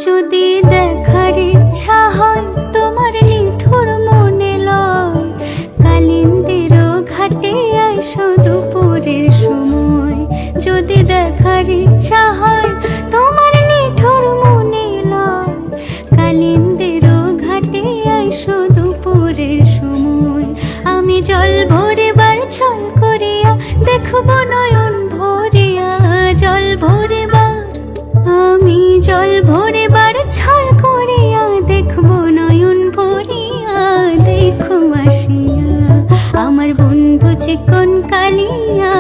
যদি দেখার ইচ্ছা হয় তোমার নিঠুর মনে লয়, কালিন্দির ঘাটে আইসো দুপুরের সময়। যদি দেখার ইচ্ছা হয় তোমার নিঠুর মনে লয়, কালিন্দির ঘাটে আইসো দুপুরের সময়। আমি জল ভরে বার ছল করিয়া দেখব নয়ন ভরিয়া, জল ভরে বার আমি জল ভরে বার ছল করিয়া দেখব নয়ন ভরিয়া। দেখো আসিয়া আমার বন্ধু চিকন কালিয়া,